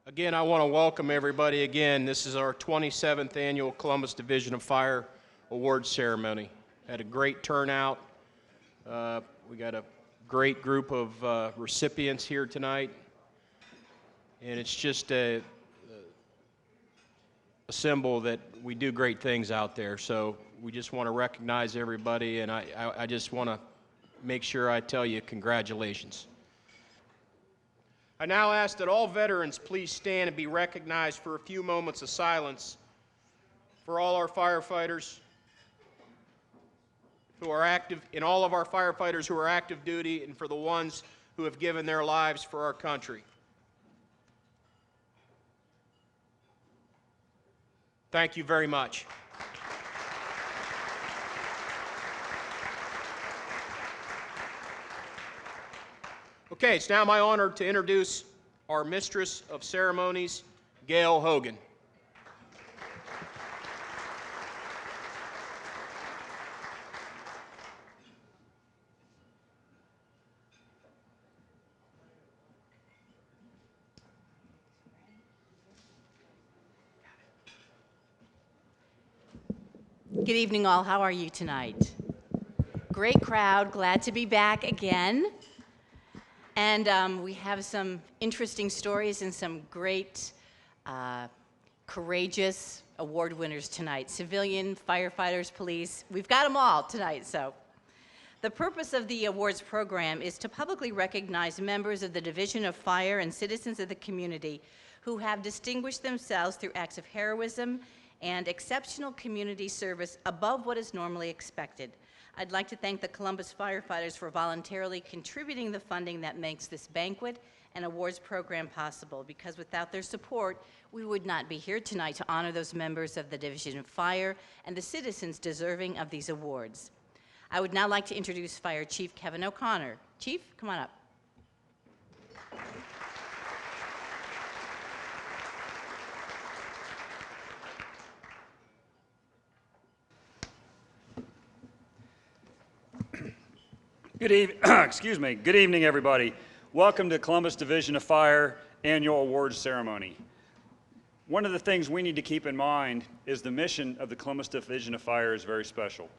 Again, I want to welcome everybody again. This is our 27th annual Columbus Division of Fire Awards ceremony. Had a great turnout. We got a great group of recipients here tonight. And it's just a symbol that we do great things out there. So we just want to recognize everybody, and I just want to make sure I tell you congratulations. I now ask that all veterans please stand and be recognized for a few moments of silence for all our firefighters who are active, and all of our firefighters who are active duty, and for the ones who have given their lives for our country. Thank you very much. Okay, it's now my honor to introduce our Mistress of Ceremonies, Gail Hogan. Good evening, all. How are you tonight? Great crowd. Glad to be back again. And we have some interesting stories and some great, courageous award winners tonight. Civilian, firefighters, police. We've got them all tonight. So, the purpose of the awards program is to publicly recognize members of the Division of Fire and citizens of the community who have distinguished themselves through acts of heroism and exceptional community service above what is normally expected. I'd like to thank the Columbus Firefighters for voluntarily contributing the funding that makes this banquet and awards program possible, because without their support, we would not be here tonight to honor those members of the Division of Fire and the citizens deserving of these awards. I would now like to introduce Fire Chief Kevin O'Connor. Chief, come on up. Good evening, everybody. Welcome to Columbus Division of Fire Annual Awards Ceremony. One of the things we need to keep in mind is the mission of the Columbus Division of Fire is very special.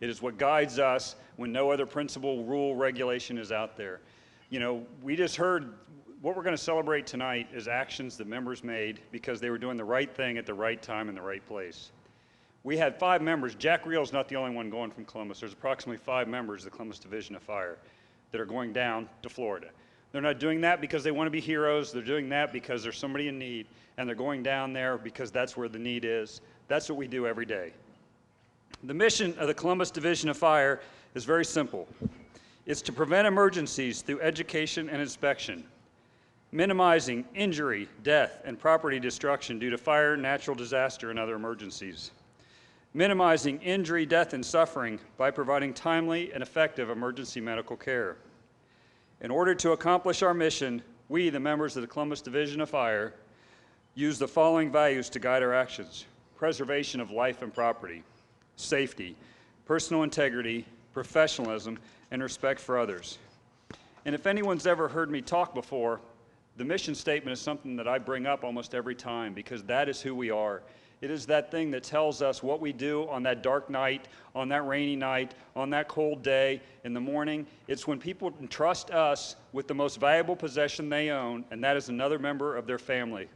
It is what guides us when no other principle, rule, regulation is out there. You know, we just heard what we're going to celebrate tonight is actions that members made because they were doing the right thing at the right time in the right place. We had 5 members. Jack Reel's not the only one going from Columbus. There's approximately 5 members of the Columbus Division of Fire that are going down to Florida. They're not doing that because they want to be heroes. They're doing that because there's somebody in need, and they're going down there because that's where the need is. That's what we do every day. The mission of the Columbus Division of Fire is very simple. It's to prevent emergencies through education and inspection, minimizing injury, death, and property destruction due to fire, natural disaster, and other emergencies, minimizing injury, death, and suffering by providing timely and effective emergency medical care. In order to accomplish our mission, we, the members of the Columbus Division of Fire, use the following values to guide our actions: preservation of life and property, safety, personal integrity, professionalism, and respect for others. And if anyone's ever heard me talk before, the mission statement is something that I bring up almost every time because that is who we are. It is that thing that tells us what we do on that dark night, on that rainy night, on that cold day, in the morning. It's when people entrust us with the most valuable possession they own, and that is another member of their family.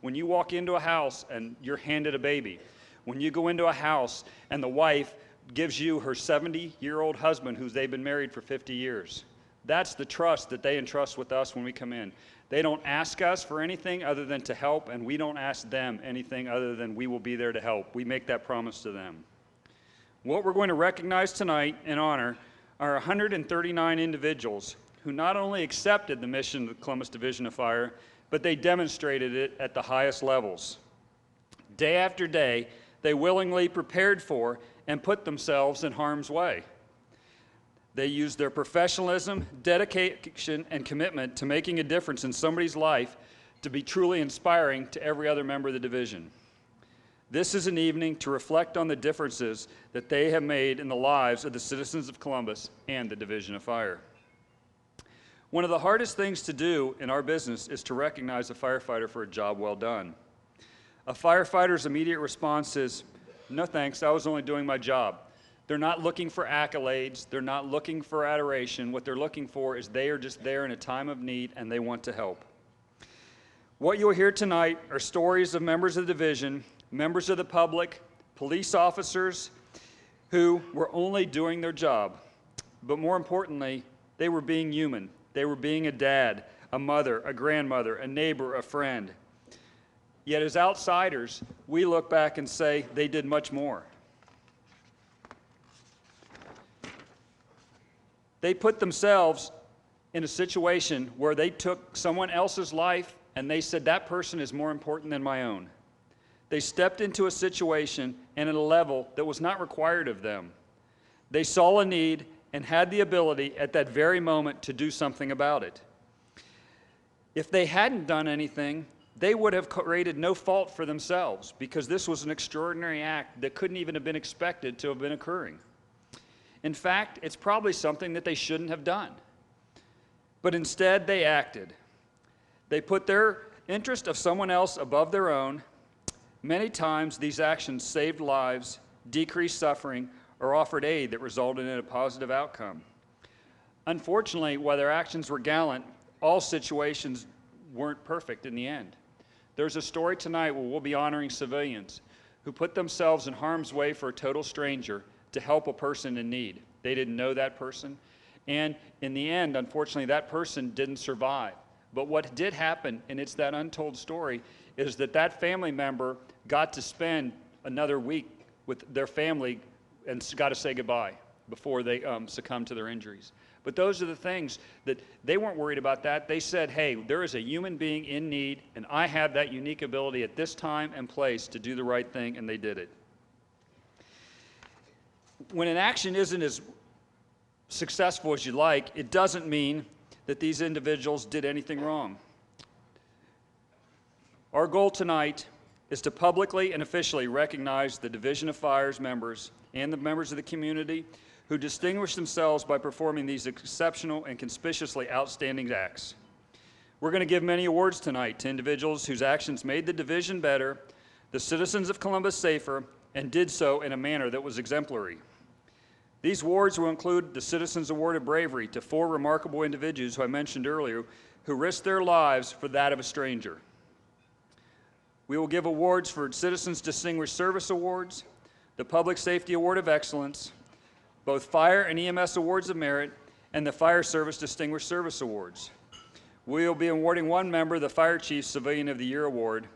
When you walk into a house and you're handed a baby, when you go into a house and the wife gives you her 70-year-old husband who they've been married for 50 years, that's the trust that they entrust with us when we come in. They don't ask us for anything other than to help, and we don't ask them anything other than we will be there to help. We make that promise to them. What we're going to recognize tonight and honor are 139 individuals who not only accepted the mission of the Columbus Division of Fire, but they demonstrated it at the highest levels. Day after day, they willingly prepared for and put themselves in harm's way. They used their professionalism, dedication, and commitment to making a difference in somebody's life to be truly inspiring to every other member of the division. This is an evening to reflect on the differences that they have made in the lives of the citizens of Columbus and the Division of Fire. One of the hardest things to do in our business is to recognize a firefighter for a job well done. A firefighter's immediate response is, "No thanks, I was only doing my job." They're not looking for accolades, they're not looking for adoration. What they're looking for is they are just there in a time of need and they want to help. What you'll hear tonight are stories of members of the division, members of the public, police officers who were only doing their job. But more importantly, they were being human. They were being a dad, a mother, a grandmother, a neighbor, a friend. Yet as outsiders, we look back and say they did much more. They put themselves in a situation where they took someone else's life and they said, that person is more important than my own. They stepped into a situation and at a level that was not required of them. They saw a need and had the ability at that very moment to do something about it. If they hadn't done anything, they would have created no fault for themselves because this was an extraordinary act that couldn't even have been expected to have been occurring. In fact, it's probably something that they shouldn't have done. But instead, they acted. They put their interest of someone else above their own. Many times, these actions saved lives, decreased suffering, or offered aid that resulted in a positive outcome. Unfortunately, while their actions were gallant, all situations weren't perfect in the end. There's a story tonight where we'll be honoring civilians who put themselves in harm's way for a total stranger to help a person in need. They didn't know that person, and in the end, unfortunately, that person didn't survive. But what did happen, and it's that untold story, is that that family member got to spend another week with their family and got to say goodbye before they succumbed to their injuries. But those are the things that they weren't worried about that. They said, hey, there is a human being in need, and I have that unique ability at this time and place to do the right thing, and they did it. When an action isn't as successful as you like, it doesn't mean that these individuals did anything wrong. Our goal tonight is to publicly and officially recognize the Division of Fire's members and the members of the community who distinguish themselves by performing these exceptional and conspicuously outstanding acts. We're going to give many awards tonight to individuals whose actions made the division better, the citizens of Columbus safer, and did so in a manner that was exemplary. These awards will include the Citizens Award of Bravery to 4 remarkable individuals who I mentioned earlier who risked their lives for that of a stranger. We will give awards for Citizens Distinguished Service Awards, the Public Safety Award of Excellence, both Fire and EMS Awards of Merit, and the Fire Service Distinguished Service Awards. We will be awarding one member the Fire Chief's Civilian of the Year Award,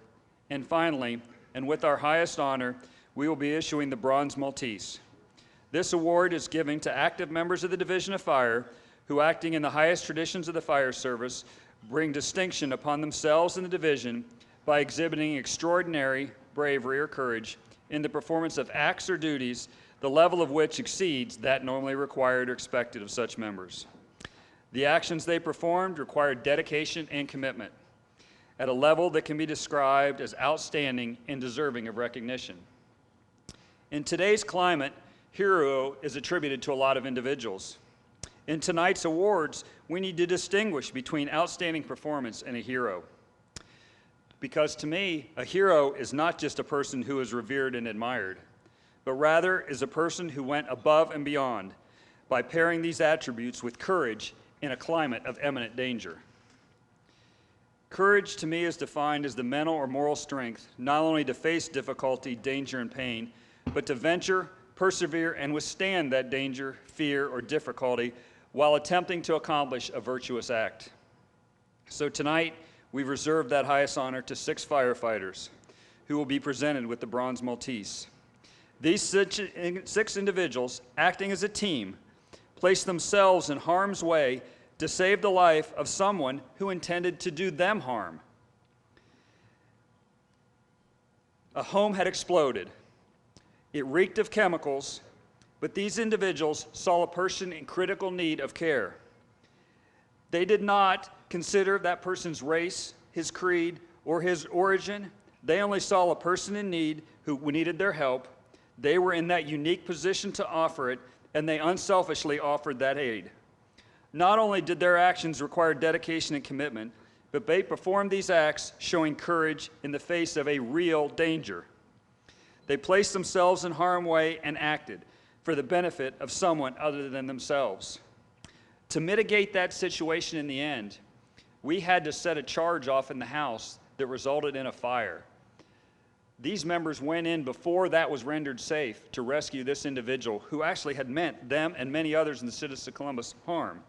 and finally, and with our highest honor, we will be issuing the Bronze Maltese. This award is given to active members of the Division of Fire who, acting in the highest traditions of the fire service, bring distinction upon themselves and the division by exhibiting extraordinary bravery or courage in the performance of acts or duties, the level of which exceeds that normally required or expected of such members. The actions they performed required dedication and commitment at a level that can be described as outstanding and deserving of recognition. In today's climate, hero is attributed to a lot of individuals. In tonight's awards, we need to distinguish between outstanding performance and a hero. Because to me, a hero is not just a person who is revered and admired, but rather is a person who went above and beyond by pairing these attributes with courage in a climate of imminent danger. Courage to me is defined as the mental or moral strength not only to face difficulty, danger, and pain, but to venture, persevere, and withstand that danger, fear, or difficulty while attempting to accomplish a virtuous act. So tonight, we've reserved that highest honor to 6 firefighters who will be presented with the Bronze Maltese. These 6 individuals, acting as a team, placed themselves in harm's way to save the life of someone who intended to do them harm. A home had exploded. It reeked of chemicals, but these individuals saw a person in critical need of care. They did not consider that person's race, his creed, or his origin. They only saw a person in need who needed their help. They were in that unique position to offer it, and they unselfishly offered that aid. Not only did their actions require dedication and commitment, but they performed these acts showing courage in the face of a real danger. They placed themselves in harm's way and acted for the benefit of someone other than themselves. To mitigate that situation in the end, we had to set a charge off in the house that resulted in a fire. These members went in before that was rendered safe to rescue this individual who actually had meant them and many others in the city of Columbus harm.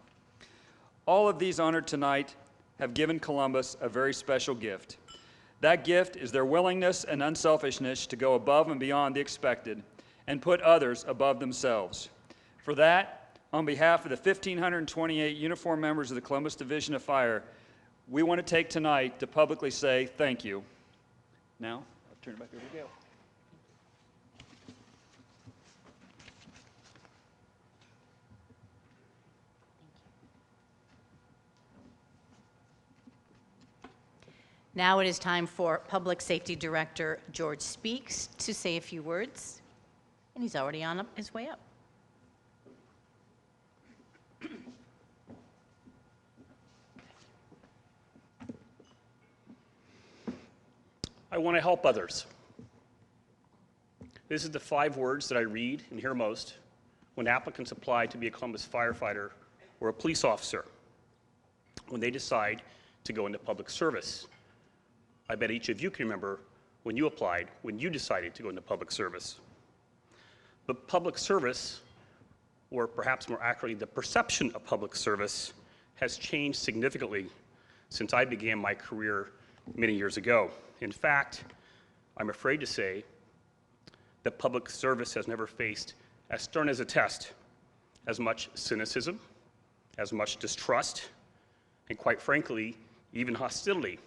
All of these honored tonight have given Columbus a very special gift. That gift is their willingness and unselfishness to go above and beyond the expected and put others above themselves. For that, on behalf of the 1,528 uniformed members of the Columbus Division of Fire, we want to take tonight to publicly say thank you. Now, I'll turn it back over to Gail. Now it is time for Public Safety Director George Speaks to say a few words, and he's already on his way up. I want to help others. This is the 5 words that I read and hear most when applicants apply to be a Columbus firefighter or a police officer, when they decide to go into public service. I bet each of you can remember when you applied, when you decided to go into public service. But public service, or perhaps more accurately, the perception of public service, has changed significantly since I began my career many years ago. In fact, I'm afraid to say that public service has never faced as stern as a test, as much cynicism, as much distrust, and quite frankly, even hostility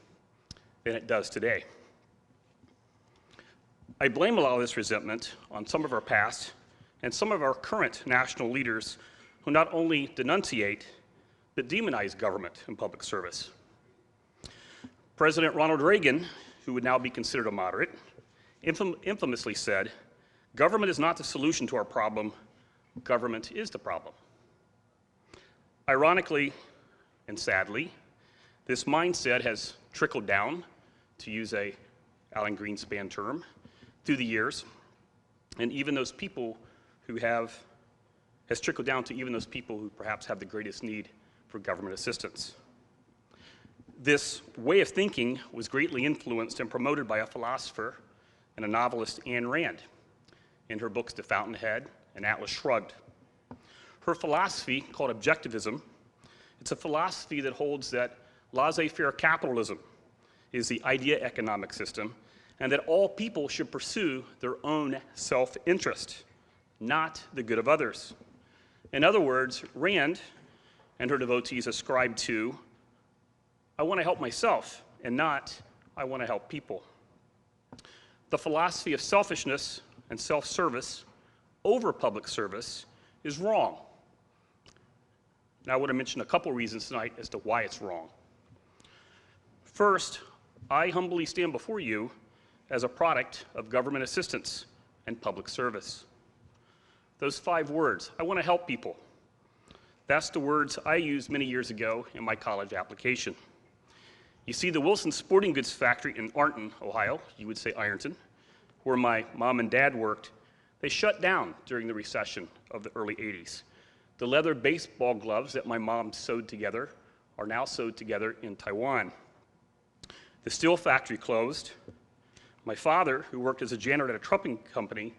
than it does today. I blame a lot of this resentment on some of our past and some of our current national leaders who not only denunciate, but demonize government and public service. President Ronald Reagan, who would now be considered a moderate, infamously said, "Government is not the solution to our problem, government is the problem." Ironically and sadly, this mindset has trickled down, to use a Alan Greenspan term, through the years, and even those people who has trickled down to even those people who perhaps have the greatest need for government assistance. This way of thinking was greatly influenced and promoted by a philosopher and a novelist, Ayn Rand, in her books The Fountainhead and Atlas Shrugged. Her philosophy, called objectivism, it's a philosophy that holds that laissez-faire capitalism is the idea economic system, and that all people should pursue their own self-interest, not the good of others. In other words, Rand and her devotees ascribe to, I want to help myself, and not, I want to help people. The philosophy of selfishness and self-service over public service is wrong. Now, I want to mention a couple reasons tonight as to why it's wrong. First, I humbly stand before you as a product of government assistance and public service. Those 5 words, I want to help people. That's the words I used many years ago in my college application. You see, the Wilson Sporting Goods factory in Arnton, Ohio, you would say Ironton, where my mom and dad worked, they shut down during the recession of the early 80s. The leather baseball gloves that my mom sewed together are now sewed together in Taiwan. The steel factory closed. My father, who worked as a janitor at a trucking company,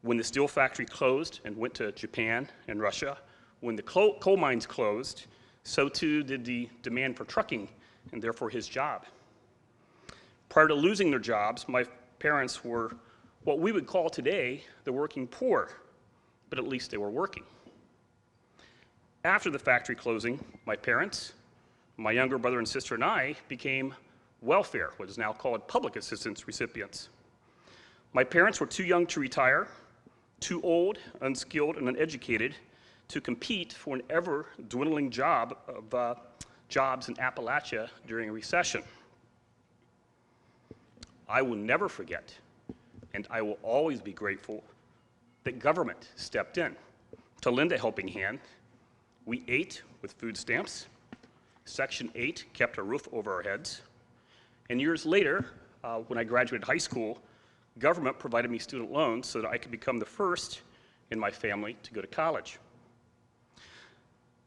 when the steel factory closed and went to Japan and Russia, when the coal mines closed, so too did the demand for trucking, and therefore his job. Prior to losing their jobs, my parents were what we would call today the working poor, but at least they were working. After the factory closing, my parents, my younger brother and sister, and I became welfare, what is now called public assistance recipients. My parents were too young to retire, too old, unskilled, and uneducated to compete for an ever-dwindling jobs in Appalachia during a recession. I will never forget, and I will always be grateful, that government stepped in to lend a helping hand. We ate with food stamps. Section 8 kept a roof over our heads. And years later, when I graduated high school, government provided me student loans so that I could become the first in my family to go to college.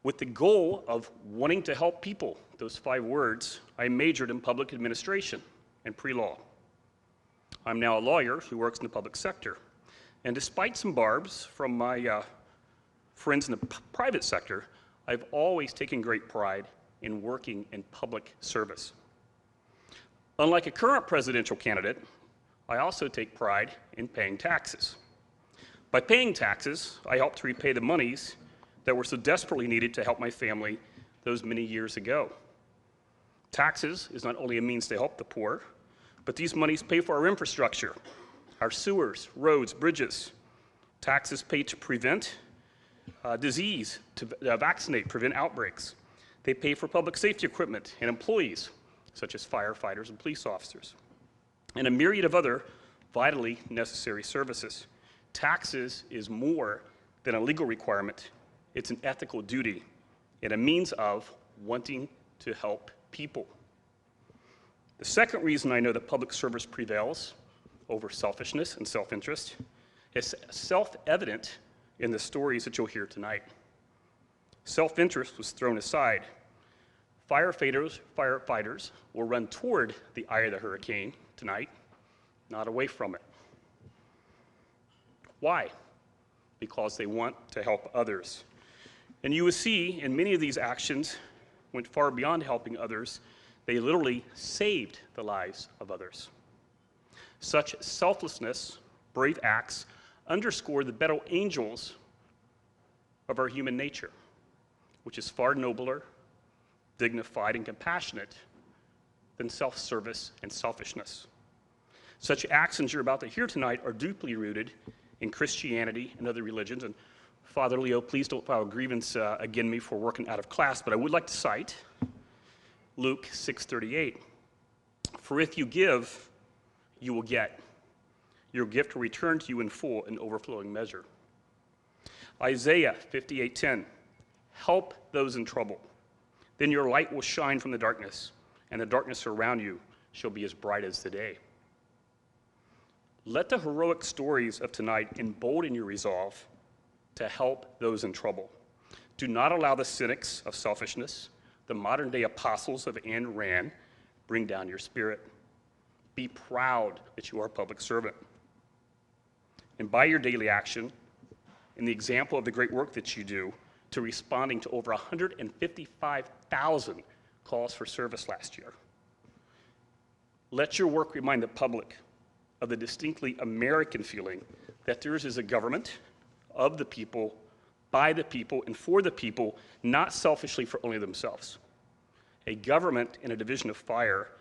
With the goal of wanting to help people, those 5 words, I majored in public administration and pre-law. I'm now a lawyer who works in the public sector. And despite some barbs from my friends in the private sector, I've always taken great pride in working in public service. Unlike a current presidential candidate, I also take pride in paying taxes. By paying taxes, I help to repay the monies that were so desperately needed to help my family those many years ago. Taxes is not only a means to help the poor, but these monies pay for our infrastructure, our sewers, roads, bridges. Taxes pay to prevent disease, to vaccinate, prevent outbreaks. They pay for public safety equipment and employees, such as firefighters and police officers, and a myriad of other vitally necessary services. Taxes is more than a legal requirement. It's an ethical duty and a means of wanting to help people. The second reason I know that public service prevails over selfishness and self-interest is self-evident in the stories that you'll hear tonight. Self-interest was thrown aside. Firefighters will run toward the eye of the hurricane tonight, not away from it. Why? Because they want to help others. And you will see in many of these actions went far beyond helping others. They literally saved the lives of others. Such selflessness, brave acts, underscore the battle angels of our human nature, which is far nobler, dignified, and compassionate than self-service and selfishness. Such actions you're about to hear tonight are deeply rooted in Christianity and other religions. And Father Leo, please don't file a grievance against me for working out of class, but I would like to cite Luke 6:38. For if you give, you will get. Your gift will return to you in full and overflowing measure. Isaiah 58:10. Help those in trouble. Then your light will shine from the darkness, and the darkness around you shall be as bright as the day. Let the heroic stories of tonight embolden your resolve to help those in trouble. Do not allow the cynics of selfishness, the modern-day apostles of Ayn Rand, bring down your spirit. Be proud that you are a public servant. And by your daily action, in the example of the great work that you do, to responding to over 155,000 calls for service last year. Let your work remind the public of the distinctly American feeling that theirs is a government of the people, by the people, and for the people, not selfishly for only themselves. A government and a division of fire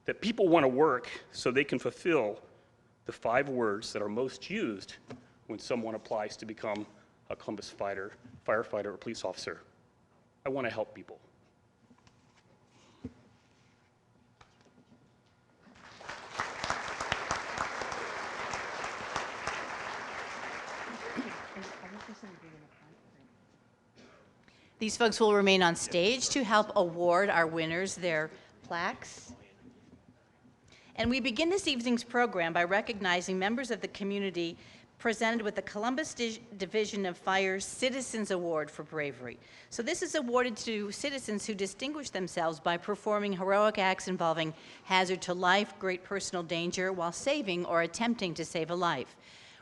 that people want to work so they can fulfill the 5 words that are most used when someone applies to become a Columbus firefighter, or police officer. I want to help people. These folks will remain on stage to help award our winners their plaques. And we begin this evening's program by recognizing members of the community presented with the Columbus Division of Fire's Citizens Award for Bravery. So this is awarded to citizens who distinguish themselves by performing heroic acts involving hazard to life, great personal danger, while saving or attempting to save a life.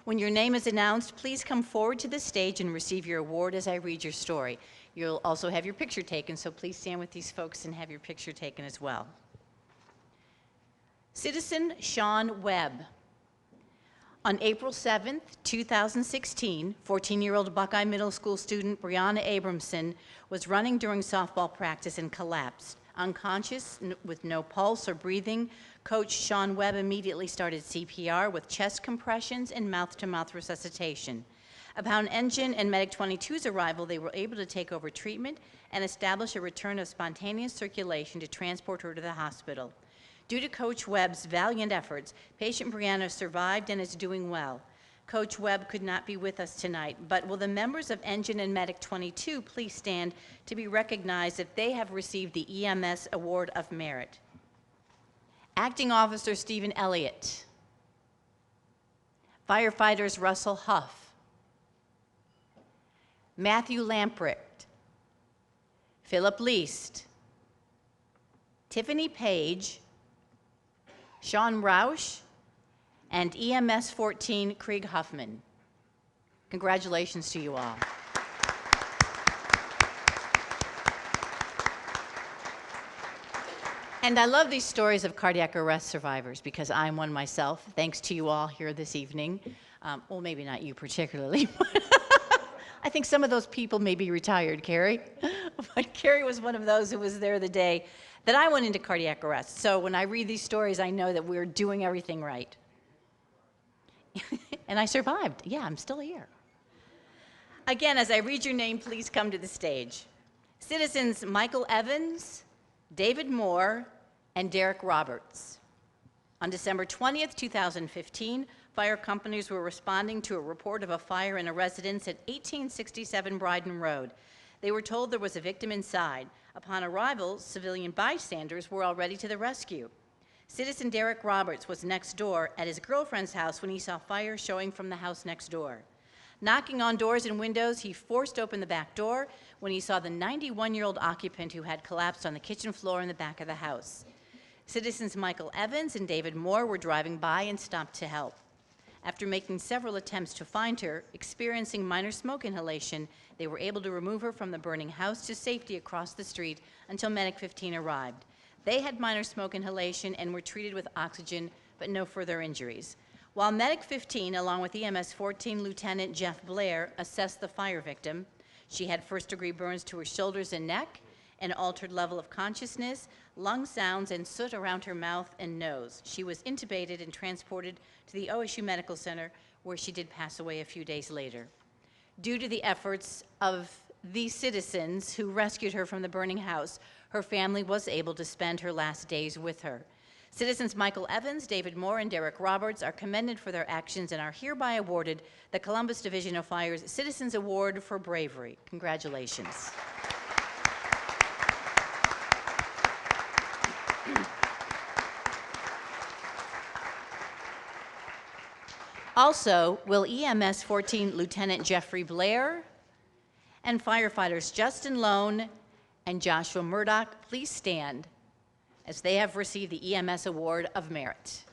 When your name is announced, please come forward to the stage and receive your award as I read your story. You'll also have your picture taken, so please stand with these folks and have your picture taken as well. Citizen Sean Webb. On April 7th, 2016, 14-year-old Buckeye Middle School student Brianna Abramson was running during softball practice and collapsed. Unconscious, with no pulse or breathing, Coach Sean Webb immediately started CPR with chest compressions and mouth-to-mouth resuscitation. Upon engine and Medic 22's arrival, they were able to take over treatment and establish a return of spontaneous circulation to transport her to the hospital. Due to Coach Webb's valiant efforts, patient Brianna survived and is doing well. Coach Webb could not be with us tonight, but will the members of Engine and Medic 22 please stand to be recognized if they have received the EMS Award of Merit? Acting Officer Stephen Elliott. Firefighters Russell Huff. Matthew Lamprecht. Philip Least. Tiffany Page. Sean Roush, and EMS 14 Krieg Huffman. Congratulations to you all. And I love these stories of cardiac arrest survivors because I'm one myself, thanks to you all here this evening. Well, maybe not you particularly, but I think some of those people may be retired, Carrie. But Carrie was one of those who was there the day that I went into cardiac arrest. So when I read these stories, I know that we're doing everything right. And I survived. Yeah, I'm still here. Again, as I read your name, please come to the stage. Citizens Michael Evans, David Moore, and Derek Roberts. On December 20th, 2015, fire companies were responding to a report of a fire in a residence at 1867 Bryden Road. They were told there was a victim inside. Upon arrival, civilian bystanders were already to the rescue. Citizen Derek Roberts was next door at his girlfriend's house when he saw fire showing from the house next door. Knocking on doors and windows, he forced open the back door when he saw the 91-year-old occupant who had collapsed on the kitchen floor in the back of the house. Citizens Michael Evans and David Moore were driving by and stopped to help. After making several attempts to find her, experiencing minor smoke inhalation, they were able to remove her from the burning house to safety across the street until Medic 15 arrived. They had minor smoke inhalation and were treated with oxygen, but no further injuries. While Medic 15, along with EMS 14 Lieutenant Jeff Blair, assessed the fire victim, she had first-degree burns to her shoulders and neck, an altered level of consciousness, lung sounds, and soot around her mouth and nose. She was intubated and transported to the OSU Medical Center, where she did pass away a few days later. Due to the efforts of these citizens who rescued her from the burning house, her family was able to spend her last days with her. Citizens Michael Evans, David Moore, and Derek Roberts are commended for their actions and are hereby awarded the Columbus Division of Fire's Citizens Award for Bravery. Congratulations. Also, will EMS 14 Lieutenant Jeffrey Blair and firefighters Justin Lone and Joshua Murdoch please stand as they have received the EMS Award of Merit.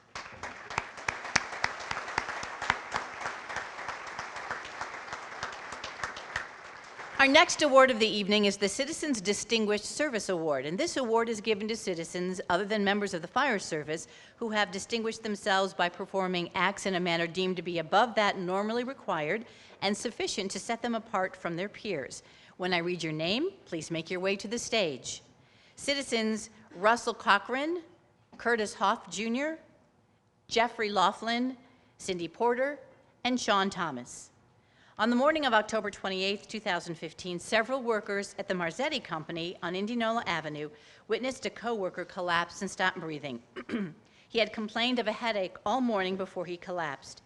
Our next award of the evening is the Citizens Distinguished Service Award, and this award is given to citizens other than members of the fire service who have distinguished themselves by performing acts in a manner deemed to be above that normally required and sufficient to set them apart from their peers. When I read your name, please make your way to the stage. Citizens Russell Cochran, Curtis Hoff Jr., Jeffrey Laughlin, Cindy Porter, and Sean Thomas. On the morning of October 28, 2015, several workers at the Marzetti Company on Indianola Avenue witnessed a coworker collapse and stop breathing. He had complained of a headache all morning before he collapsed.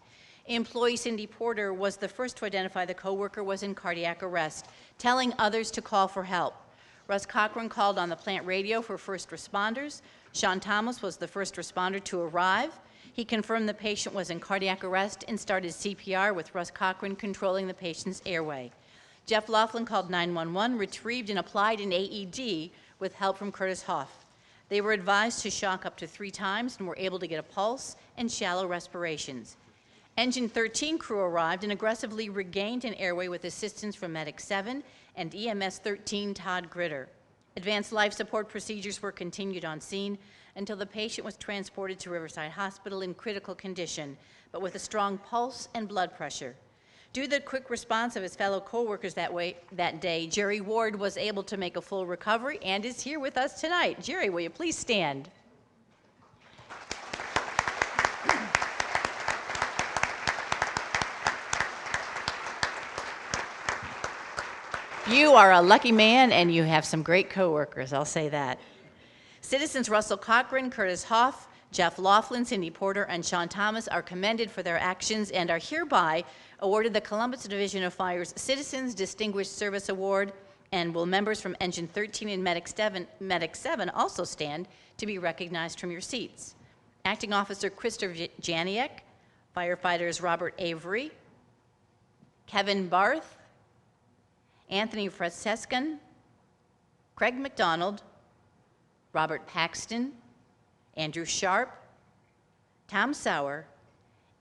Employee Cindy Porter was the first to identify the coworker was in cardiac arrest, telling others to call for help. Russ Cochran called on the plant radio for first responders. Sean Thomas was the first responder to arrive. He confirmed the patient was in cardiac arrest and started CPR with Russ Cochran controlling the patient's airway. Jeff Laughlin called 911, retrieved and applied an AED with help from Curtis Hoff. They were advised to shock up to 3 times and were able to get a pulse and shallow respirations. Engine 13 crew arrived and aggressively regained an airway with assistance from Medic 7 and EMS 13 Todd Gritter. Advanced life support procedures were continued on scene until the patient was transported to Riverside Hospital in critical condition, but with a strong pulse and blood pressure. Due to the quick response of his fellow co-workers that day, Jerry Ward was able to make a full recovery and is here with us tonight. Jerry, will you please stand? You are a lucky man, and you have some great coworkers, I'll say that. Citizens Russell Cochran, Curtis Hoff, Jeff Laughlin, Cindy Porter, and Sean Thomas are commended for their actions and are hereby awarded the Columbus Division of Fire's Citizens Distinguished Service Award. And will members from Engine 13 and Medic 7 also stand to be recognized from your seats? Acting Officer Christopher Janiak, firefighters Robert Avery, Kevin Barth, Anthony Francescan, Craig McDonald, Robert Paxton, Andrew Sharp, Tom Sauer,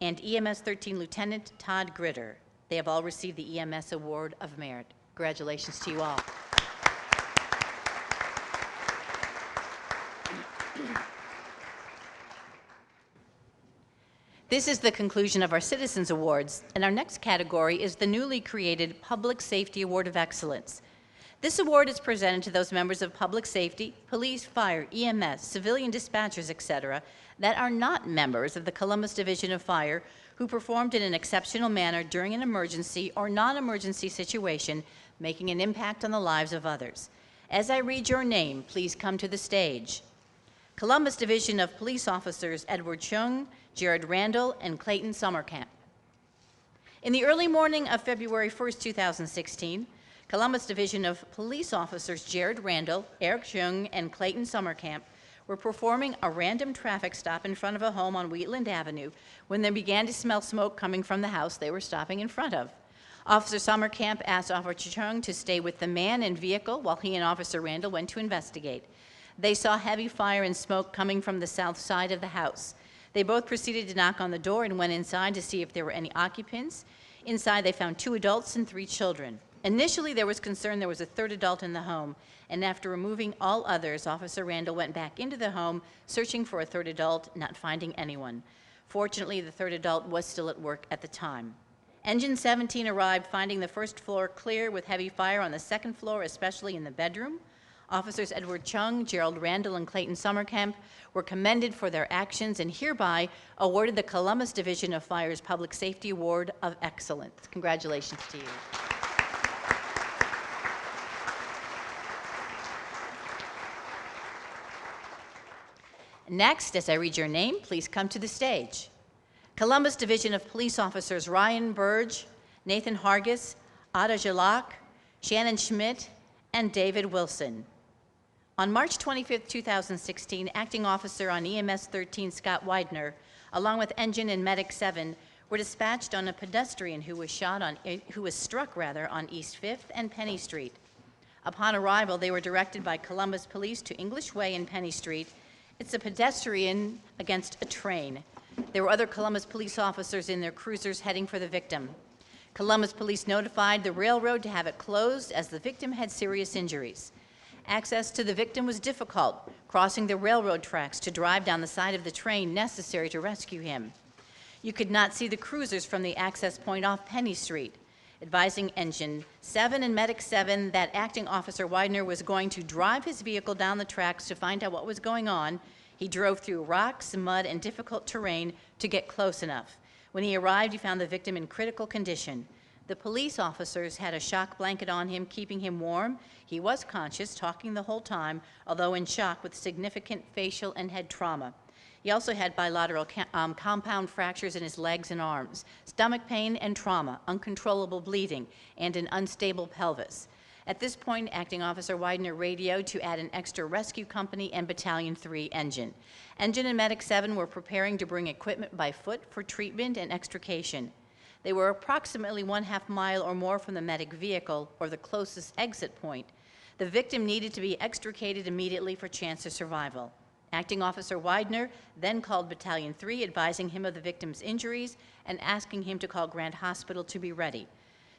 and EMS 13 Lieutenant Todd Gritter. They have all received the EMS Award of Merit. Congratulations to you all. This is the conclusion of our Citizens Awards, and our next category is the newly created Public Safety Award of Excellence. This award is presented to those members of public safety, police, fire, EMS, civilian dispatchers, etc., that are not members of the Columbus Division of Fire who performed in an exceptional manner during an emergency or non-emergency situation, making an impact on the lives of others. As I read your name, please come to the stage. Columbus Division of Police Officers Edward Chung, Jared Randall, and Clayton Summercamp. In the early morning of February 1st, 2016, Columbus Division of Police Officers Jared Randall, Eric Chung, and Clayton Summercamp were performing a random traffic stop in front of a home on Wheatland Avenue when they began to smell smoke coming from the house they were stopping in front of. Officer Summercamp asked Officer Chung to stay with the man and vehicle while he and Officer Randall went to investigate. They saw heavy fire and smoke coming from the south side of the house. They both proceeded to knock on the door and went inside to see if there were any occupants. Inside, they found 2 adults and 3 children. Initially, there was concern there was a 3rd adult in the home, and after removing all others, Officer Randall went back into the home, searching for a 3rd adult, not finding anyone. Fortunately, the 3rd adult was still at work at the time. Engine 17 arrived, finding the 1st floor clear with heavy fire on the 2nd floor, especially in the bedroom. Officers Edward Chung, Gerald Randall, and Clayton Summercamp were commended for their actions and hereby awarded the Columbus Division of Fire's Public Safety Award of Excellence. Congratulations to you. Next, as I read your name, please come to the stage. Columbus Division of Police Officers Ryan Burge, Nathan Hargis, Ada Jalak, Shannon Schmidt, and David Wilson. On March 25, 2016, Acting Officer on EMS 13 Scott Widener, along with Engine and Medic 7, were dispatched on a pedestrian who was struck on East 5th and Penny Street. Upon arrival, they were directed by Columbus Police to English Way and Penny Street. It's a pedestrian against a train. There were other Columbus police officers in their cruisers heading for the victim. Columbus Police notified the railroad to have it closed as the victim had serious injuries. Access to the victim was difficult, crossing the railroad tracks to drive down the side of the train necessary to rescue him. You could not see the cruisers from the access point off Penny Street, advising Engine 7 and Medic 7 that Acting Officer Widener was going to drive his vehicle down the tracks to find out what was going on. He drove through rocks, mud, and difficult terrain to get close enough. When he arrived, he found the victim in critical condition. The police officers had a shock blanket on him, keeping him warm. He was conscious, talking the whole time, although in shock with significant facial and head trauma. He also had bilateral compound fractures in his legs and arms, stomach pain and trauma, uncontrollable bleeding, and an unstable pelvis. At this point, Acting Officer Widener radioed to add an extra rescue company and Battalion 3 engine. Engine and Medic 7 were preparing to bring equipment by foot for treatment and extrication. They were approximately 1/2 mile or more from the medic vehicle or the closest exit point. The victim needed to be extricated immediately for chance of survival. Acting Officer Widener then called Battalion 3, advising him of the victim's injuries and asking him to call Grant Hospital to be ready.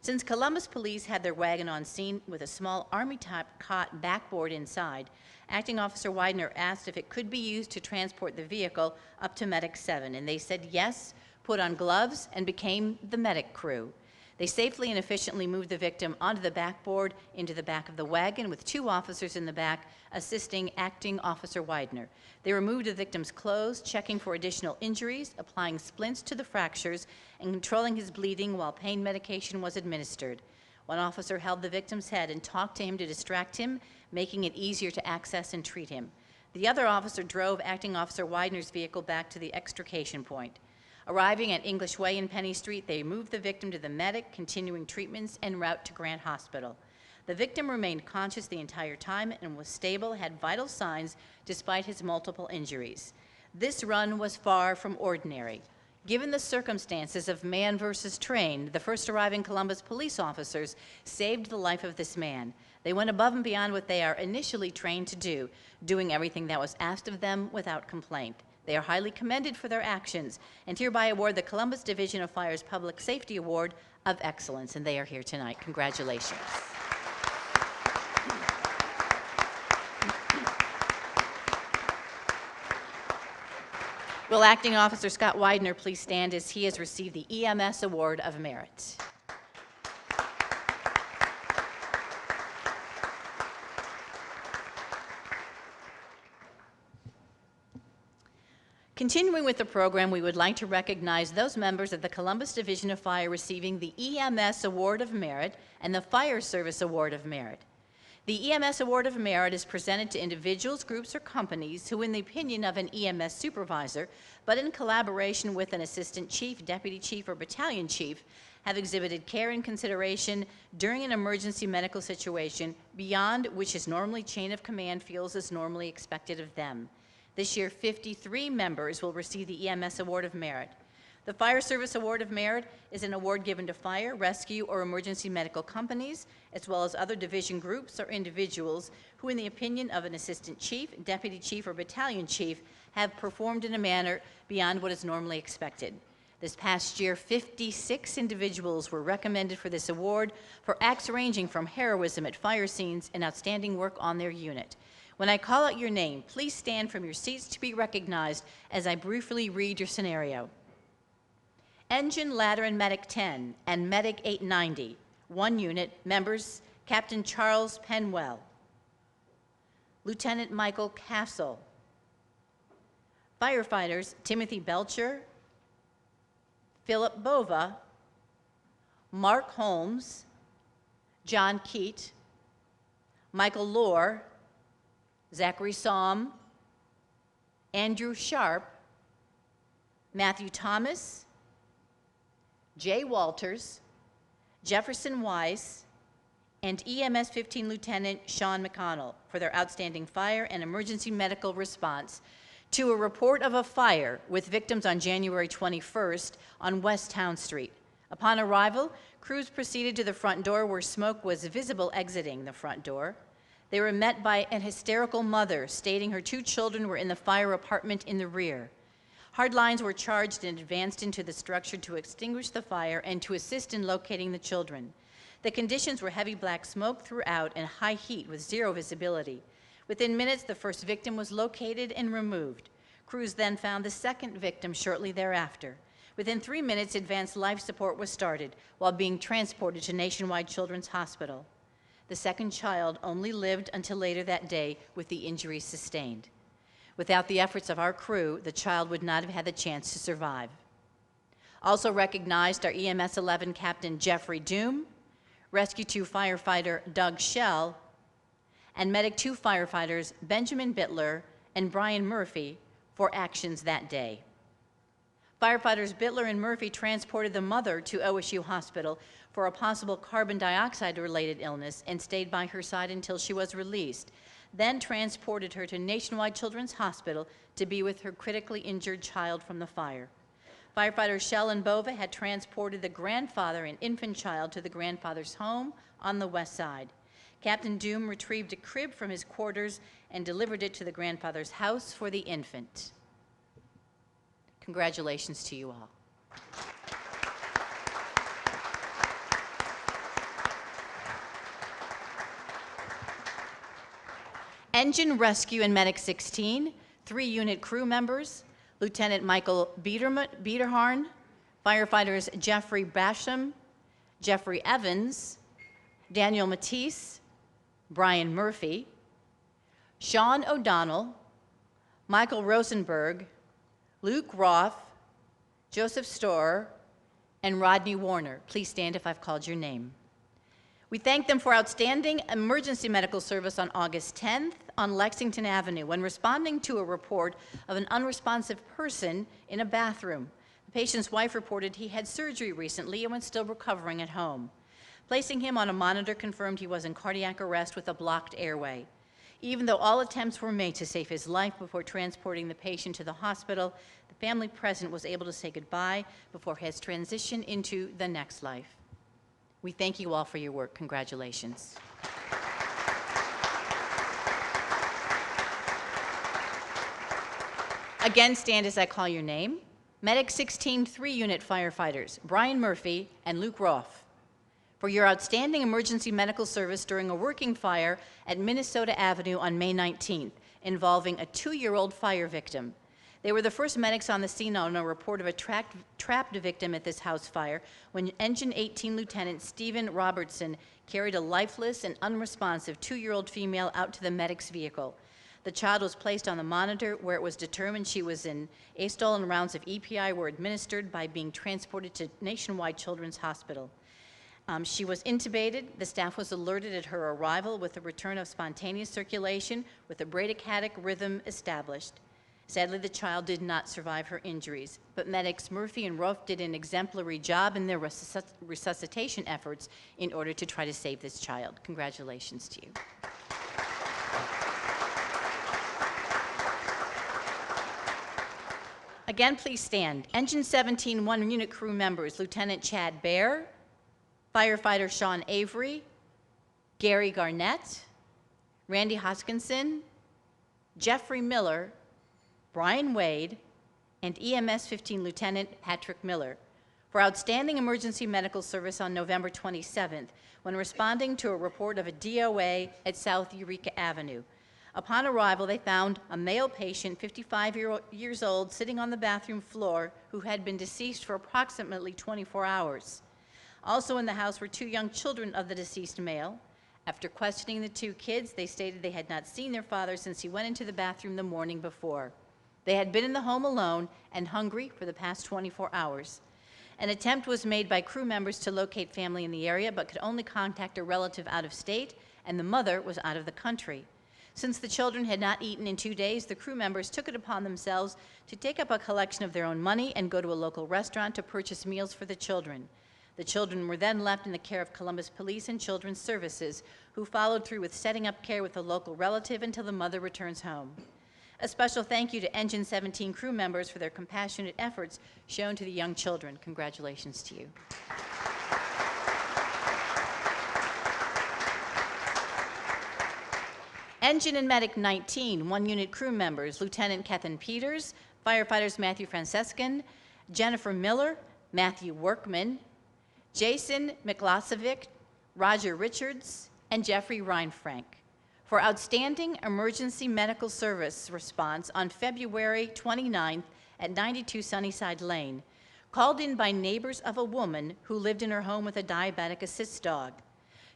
Since Columbus Police had their wagon on scene with a small Army-type cot backboard inside, Acting Officer Widener asked if it could be used to transport the vehicle up to Medic 7, and they said yes, put on gloves, and became the medic crew. They safely and efficiently moved the victim onto the backboard into the back of the wagon with 2 officers in the back assisting Acting Officer Widener. They removed the victim's clothes, checking for additional injuries, applying splints to the fractures, and controlling his bleeding while pain medication was administered. One officer held the victim's head and talked to him to distract him, making it easier to access and treat him. The other officer drove Acting Officer Widener's vehicle back to the extrication point. Arriving at English Way and Penny Street, they moved the victim to the medic, continuing treatments en route to Grant Hospital. The victim remained conscious the entire time and was stable, had vital signs despite his multiple injuries. This run was far from ordinary. Given the circumstances of man versus train, the first arriving Columbus police officers saved the life of this man. They went above and beyond what they are initially trained to do, doing everything that was asked of them without complaint. They are highly commended for their actions and hereby award the Columbus Division of Fire's Public Safety Award of Excellence, and they are here tonight. Congratulations. Will Acting Officer Scott Widener please stand as he has received the EMS Award of Merit. Continuing with the program, we would like to recognize those members of the Columbus Division of Fire receiving the EMS Award of Merit and the Fire Service Award of Merit. The EMS Award of Merit is presented to individuals, groups, or companies who, in the opinion of an EMS supervisor, but in collaboration with an assistant chief, deputy chief, or battalion chief, have exhibited care and consideration during an emergency medical situation beyond which his normally chain of command feels is normally expected of them. This year, 53 members will receive the EMS Award of Merit. The Fire Service Award of Merit is an award given to fire, rescue, or emergency medical companies, as well as other division groups or individuals who, in the opinion of an assistant chief, deputy chief, or battalion chief, have performed in a manner beyond what is normally expected. This past year, 56 individuals were recommended for this award for acts ranging from heroism at fire scenes and outstanding work on their unit. When I call out your name, please stand from your seats to be recognized as I briefly read your scenario. Engine, Ladder, and Medic 10 and Medic 890, 1 unit, members Captain Charles Penwell, Lieutenant Michael Castle, firefighters Timothy Belcher, Philip Bova, Mark Holmes, John Keat, Michael Lohr, Zachary Somm, Andrew Sharp, Matthew Thomas, Jay Walters, Jefferson Weiss, and EMS 15 Lieutenant Sean McConnell for their outstanding fire and emergency medical response to a report of a fire with victims on January 21st on West Town Street. Upon arrival, crews proceeded to the front door where smoke was visible exiting the front door. They were met by an hysterical mother stating her 2 children were in the fire apartment in the rear. Hard lines were charged and advanced into the structure to extinguish the fire and to assist in locating the children. The conditions were heavy black smoke throughout and high heat with 0 visibility. Within minutes, the first victim was located and removed. Crews then found the second victim shortly thereafter. Within 3 minutes, advanced life support was started while being transported to Nationwide Children's Hospital. The second child only lived until later that day with the injuries sustained. Without the efforts of our crew, the child would not have had the chance to survive. Also recognized are EMS 11 Captain Jeffrey Doom, Rescue 2 firefighter Doug Schell, and Medic 2 firefighters Benjamin Bittler and Brian Murphy for actions that day. Firefighters Bittler and Murphy transported the mother to OSU Hospital for a possible carbon dioxide-related illness and stayed by her side until she was released, then transported her to Nationwide Children's Hospital to be with her critically injured child from the fire. Firefighters Schell and Bova had transported the grandfather and infant child to the grandfather's home on the west side. Captain Doom retrieved a crib from his quarters and delivered it to the grandfather's house for the infant. Congratulations to you all. Engine, Rescue, and Medic 16, 3-unit crew members, Lieutenant Michael Biederharn, firefighters Jeffrey Basham, Jeffrey Evans, Daniel Matisse, Brian Murphy, Sean O'Donnell, Michael Rosenberg, Luke Roth, Joseph Storer, and Rodney Warner. Please stand if I've called your name. We thank them for outstanding emergency medical service on August 10th on Lexington Avenue when responding to a report of an unresponsive person in a bathroom. The patient's wife reported he had surgery recently and was still recovering at home. Placing him on a monitor confirmed he was in cardiac arrest with a blocked airway. Even though all attempts were made to save his life before transporting the patient to the hospital, the family present was able to say goodbye before his transition into the next life. We thank you all for your work. Congratulations. Again, stand as I call your name. Medic 16 3-unit firefighters, Brian Murphy and Luke Roth, for your outstanding emergency medical service during a working fire at Minnesota Avenue on May 19th, involving a 2-year-old fire victim. They were the first medics on the scene on a report of a trapped victim at this house fire when Engine 18 Lieutenant Stephen Robertson carried a lifeless and unresponsive 2-year-old female out to the medic's vehicle. The child was placed on the monitor where it was determined she was in astal and rounds of EPI were administered by being transported to Nationwide Children's Hospital. She was intubated. The staff was alerted at her arrival with the return of spontaneous circulation with a bradycardic rhythm established. Sadly, the child did not survive her injuries, but medics Murphy and Roth did an exemplary job in their resuscitation efforts in order to try to save this child. Congratulations to you. Again, please stand. Engine 17 1-unit crew members, Lieutenant Chad Baer, firefighter Sean Avery, Gary Garnett, Randy Hoskinson, Jeffrey Miller, Brian Wade, and EMS 15 Lieutenant Patrick Miller for outstanding emergency medical service on November 27th when responding to a report of a DOA at South Eureka Avenue. Upon arrival, they found a male patient, 55 years old, sitting on the bathroom floor who had been deceased for approximately 24 hours. Also in the house were 2 young children of the deceased male. After questioning the 2 kids, they stated they had not seen their father since he went into the bathroom the morning before. They had been in the home alone and hungry for the past 24 hours. An attempt was made by crew members to locate family in the area, but could only contact a relative out of state, and the mother was out of the country. Since the children had not eaten in 2 days, the crew members took it upon themselves to take up a collection of their own money and go to a local restaurant to purchase meals for the children. The children were then left in the care of Columbus Police and Children's Services, who followed through with setting up care with a local relative until the mother returns home. A special thank you to Engine 17 crew members for their compassionate efforts shown to the young children. Congratulations to you. Engine and Medic 19, 1-unit crew members, Lieutenant Kethan Peters, firefighters Matthew Francescan, Jennifer Miller, Matthew Workman, Jason Miklasevic, Roger Richards, and Jeffrey Reinfrank for outstanding emergency medical service response on February 29th at 92 Sunnyside Lane, called in by neighbors of a woman who lived in her home with a diabetic assist dog.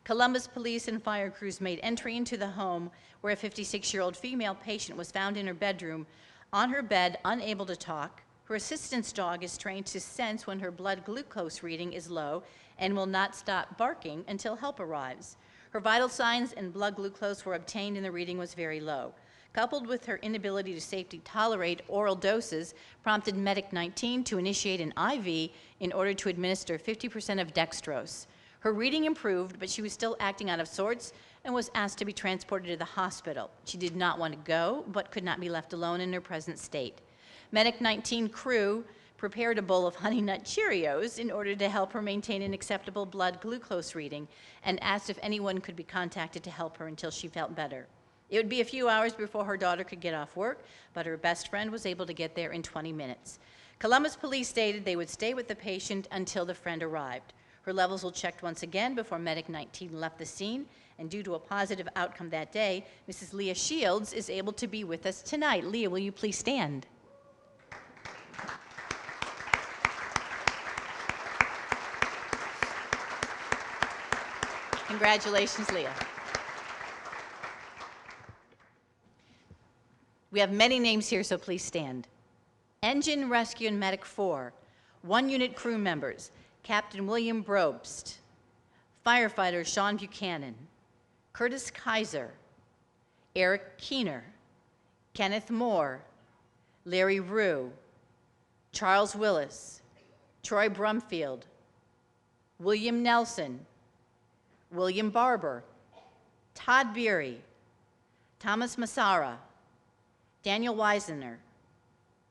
Columbus Police and fire crews made entry into the home where a 56-year-old female patient was found in her bedroom, on her bed, unable to talk. Her assistance dog is trained to sense when her blood glucose reading is low and will not stop barking until help arrives. Her vital signs and blood glucose were obtained and the reading was very low. Coupled with her inability to safely tolerate oral doses, prompted Medic 19 to initiate an IV in order to administer 50% of dextrose. Her reading improved, but she was still acting out of sorts and was asked to be transported to the hospital. She did not want to go, but could not be left alone in her present state. Medic 19 crew prepared a bowl of Honey Nut Cheerios in order to help her maintain an acceptable blood glucose reading and asked if anyone could be contacted to help her until she felt better. It would be a few hours before her daughter could get off work, but her best friend was able to get there in 20 minutes. Columbus Police stated they would stay with the patient until the friend arrived. Her levels were checked once again before Medic 19 left the scene, and due to a positive outcome that day, Mrs. Leah Shields is able to be with us tonight. Leah, will you please stand? Congratulations, Leah. We have many names here, so please stand. Engine Rescue and Medic 4, 1-unit crew members, Captain William Brobst, Firefighter Sean Buchanan, Curtis Kaiser, Eric Keener, Kenneth Moore, Larry Rue, Charles Willis, Troy Brumfield, William Nelson, William Barber, Todd Beery, Thomas Massara, Daniel Weisener,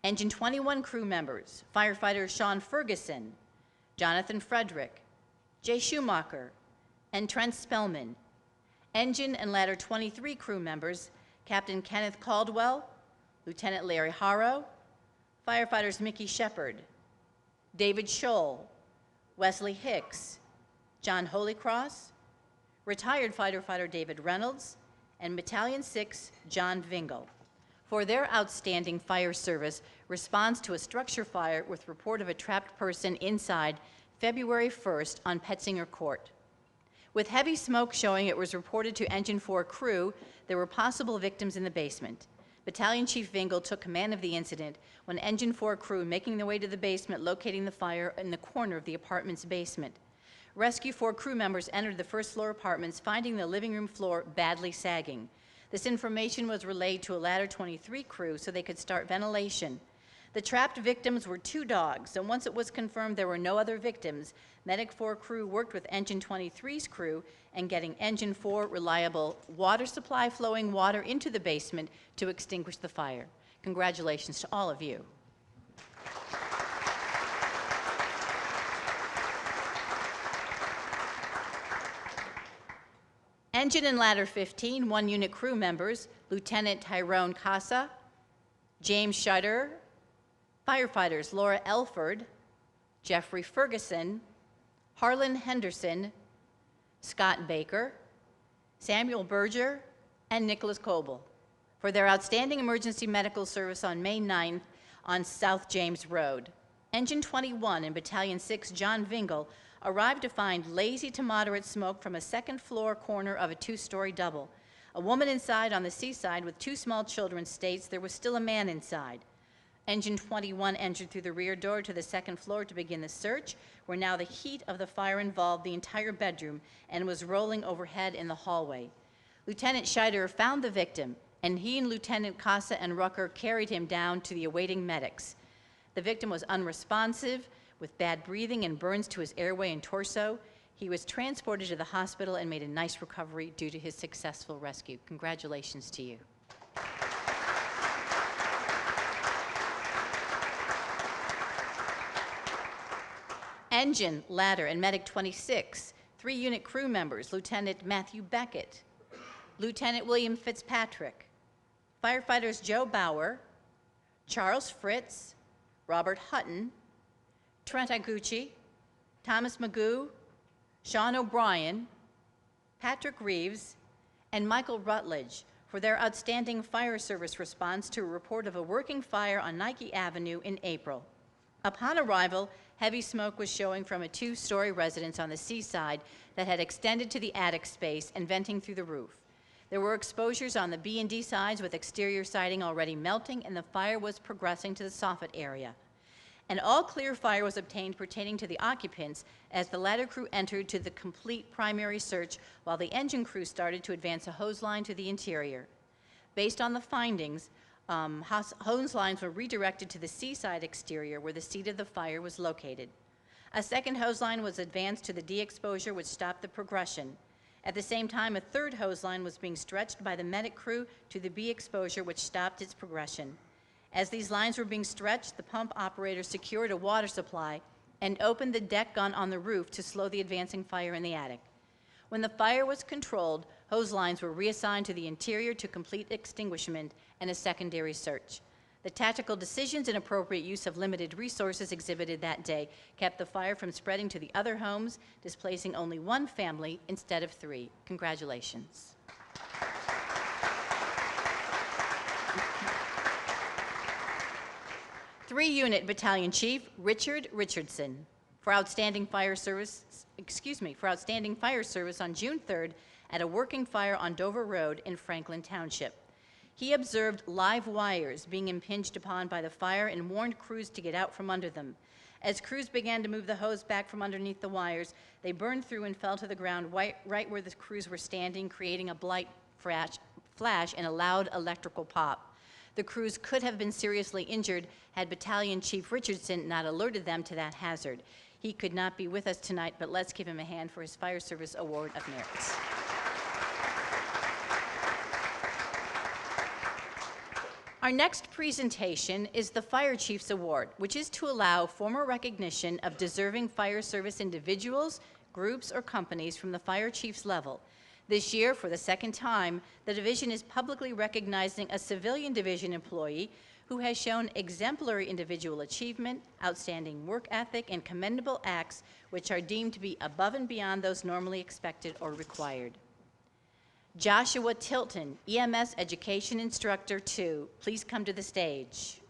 Engine 21 crew members, firefighters Sean Ferguson, Jonathan Frederick, Jay Schumacher, and Trent Spellman. Engine and Ladder 23 crew members, Captain Kenneth Caldwell, Lieutenant Larry Harrow, firefighters Mickey Shepard, David Scholl, Wesley Hicks, John Holycross, retired firefighter David Reynolds, and Battalion 6 John Vingle, for their outstanding fire service response to a structure fire with report of a trapped person inside February 1st on Petzinger Court. With heavy smoke showing it was reported to Engine 4 crew there were possible victims in the basement. Battalion Chief Vingle took command of the incident when Engine 4 crew making their way to the basement locating the fire in the corner of the apartment's basement. Rescue 4 crew members entered the first floor apartments, finding the living room floor badly sagging. This information was relayed to a Ladder 23 crew so they could start ventilation. The trapped victims were 2 dogs, and once it was confirmed there were no other victims, Medic 4 crew worked with Engine 23's crew and getting Engine 4 reliable water supply flowing water into the basement to extinguish the fire. Congratulations to all of you. Engine and Ladder 15, 1 unit crew members, Lieutenant Tyrone Casa, James Shutter, firefighters Laura Elford, Jeffrey Ferguson, Harlan Henderson, Scott Baker, Samuel Berger, and Nicholas Coble, for their outstanding emergency medical service on May 9th on South James Road. Engine 21 and Battalion 6 John Vingle arrived to find lazy to moderate smoke from a second-floor corner of a 2-story double. A woman inside on the seaside with 2 small children states there was still a man inside. Engine 21 entered through the rear door to the second floor to begin the search, where now the heat of the fire involved the entire bedroom and was rolling overhead in the hallway. Lieutenant Scheider found the victim, and he and Lieutenant Casa and Rucker carried him down to the awaiting medics. The victim was unresponsive, with bad breathing and burns to his airway and torso. He was transported to the hospital and made a nice recovery due to his successful rescue. Congratulations to you. Engine, Ladder, and Medic 26, 3 unit crew members, Lieutenant Matthew Beckett, Lieutenant William Fitzpatrick, firefighters Joe Bauer, Charles Fritz, Robert Hutton, Trent Iguchi, Thomas Magoo, Sean O'Brien, Patrick Reeves, and Michael Rutledge for their outstanding fire service response to a report of a working fire on Nike Avenue in April. Upon arrival, heavy smoke was showing from a 2-story residence on the seaside that had extended to the attic space and venting through the roof. There were exposures on the B and D sides with exterior siding already melting, and the fire was progressing to the soffit area. An all-clear fire was obtained pertaining to the occupants as the ladder crew entered to the complete primary search while the engine crew started to advance a hose line to the interior. Based on the findings, hose lines were redirected to the seaside exterior where the seat of the fire was located. A second hose line was advanced to the D exposure, which stopped the progression. At the same time, a third hose line was being stretched by the medic crew to the B exposure, which stopped its progression. As these lines were being stretched, the pump operator secured a water supply and opened the deck gun on the roof to slow the advancing fire in the attic. When the fire was controlled, hose lines were reassigned to the interior to complete extinguishment and a secondary search. The tactical decisions and appropriate use of limited resources exhibited that day kept the fire from spreading to the other homes, displacing only 1 family instead of 3. Congratulations. Three-unit Battalion Chief Richard Richardson for outstanding fire service on June 3rd at a working fire on Dover Road in Franklin Township. He observed live wires being impinged upon by the fire and warned crews to get out from under them. As crews began to move the hose back from underneath the wires, they burned through and fell to the ground right where the crews were standing, creating a bright flash and a loud electrical pop. The crews could have been seriously injured had Battalion Chief Richardson not alerted them to that hazard. He could not be with us tonight, but let's give him a hand for his Fire Service Award of Merit. Our next presentation is the Fire Chiefs Award, which is to allow formal recognition of deserving fire service individuals, groups, or companies from the fire chief's level. This year, for the second time, the division is publicly recognizing a civilian division employee who has shown exemplary individual achievement, outstanding work ethic, and commendable acts which are deemed to be above and beyond those normally expected or required. Joshua Tilton, EMS Education Instructor 2, please come to the stage.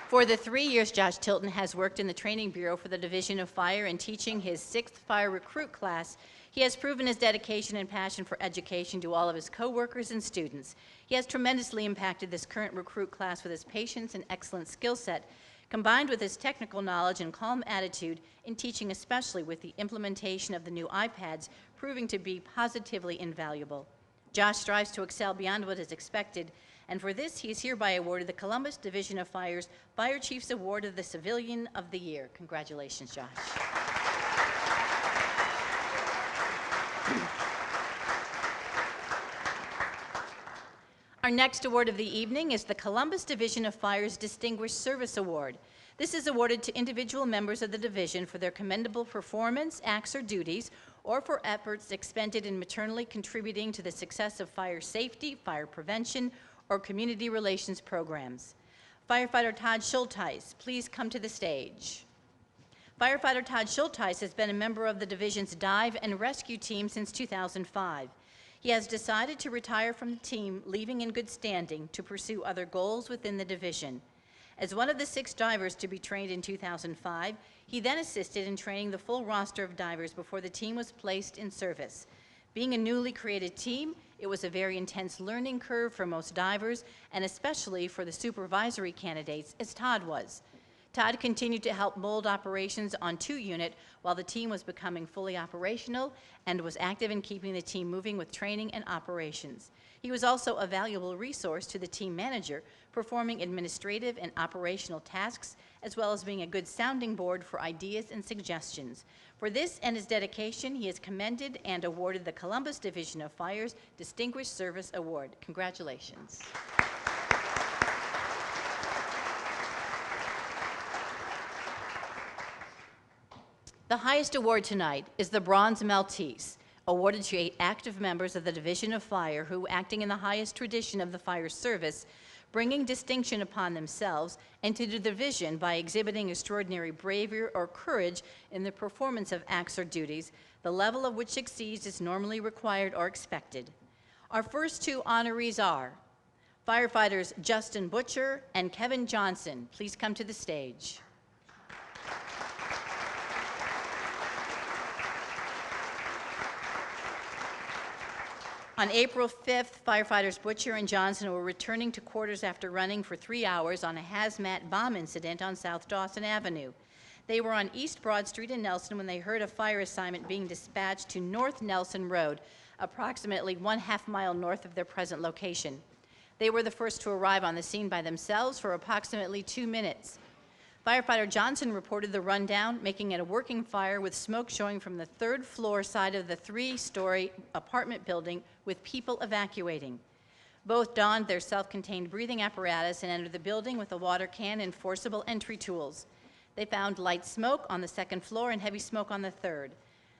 For the 3 years Josh Tilton has worked in the Training Bureau for the Division of Fire and teaching his 6th Fire Recruit class, he has proven his dedication and passion for education to all of his coworkers and students. He has tremendously impacted this current recruit class with his patience and excellent skill set, combined with his technical knowledge and calm attitude in teaching, especially with the implementation of the new iPads, proving to be positively invaluable. Josh strives to excel beyond what is expected, and for this, he is hereby awarded the Columbus Division of Fire's Fire Chiefs Award of the Civilian of the Year. Congratulations, Josh. Our next award of the evening is the Columbus Division of Fire's Distinguished Service Award. This is awarded to individual members of the division for their commendable performance, acts, or duties, or for efforts expended in maternally contributing to the success of fire safety, fire prevention, or community relations programs. Firefighter Todd Schulteis, please come to the stage. Firefighter Todd Schulteis has been a member of the division's dive and rescue team since 2005. He has decided to retire from the team, leaving in good standing to pursue other goals within the division. As one of the 6 divers to be trained in 2005, he then assisted in training the full roster of divers before the team was placed in service. Being a newly created team, it was a very intense learning curve for most divers, and especially for the supervisory candidates, as Todd was. Todd continued to help mold operations on 2 unit while the team was becoming fully operational and was active in keeping the team moving with training and operations. He was also a valuable resource to the team manager, performing administrative and operational tasks, as well as being a good sounding board for ideas and suggestions. For this and his dedication, he is commended and awarded the Columbus Division of Fire's Distinguished Service Award. Congratulations. The highest award tonight is the Bronze Maltese, awarded to 8 active members of the Division of Fire who, acting in the highest tradition of the fire service, bringing distinction upon themselves and to the division by exhibiting extraordinary bravery or courage in the performance of acts or duties, the level of which exceeds is normally required or expected. Our first 2 honorees are firefighters Justin Butcher and Kevin Johnson. Please come to the stage. On April 5th, firefighters Butcher and Johnson were returning to quarters after running for 3 hours on a hazmat bomb incident on South Dawson Avenue. They were on East Broad Street in Nelson when they heard a fire assignment being dispatched to North Nelson Road, approximately 1/2 mile north of their present location. They were the first to arrive on the scene by themselves for approximately 2 minutes. Firefighter Johnson reported the rundown, making it a working fire with smoke showing from the 3rd floor side of the 3-story apartment building with people evacuating. Both donned their self-contained breathing apparatus and entered the building with a water can and forcible entry tools. They found light smoke on the 2nd floor and heavy smoke on the 3rd.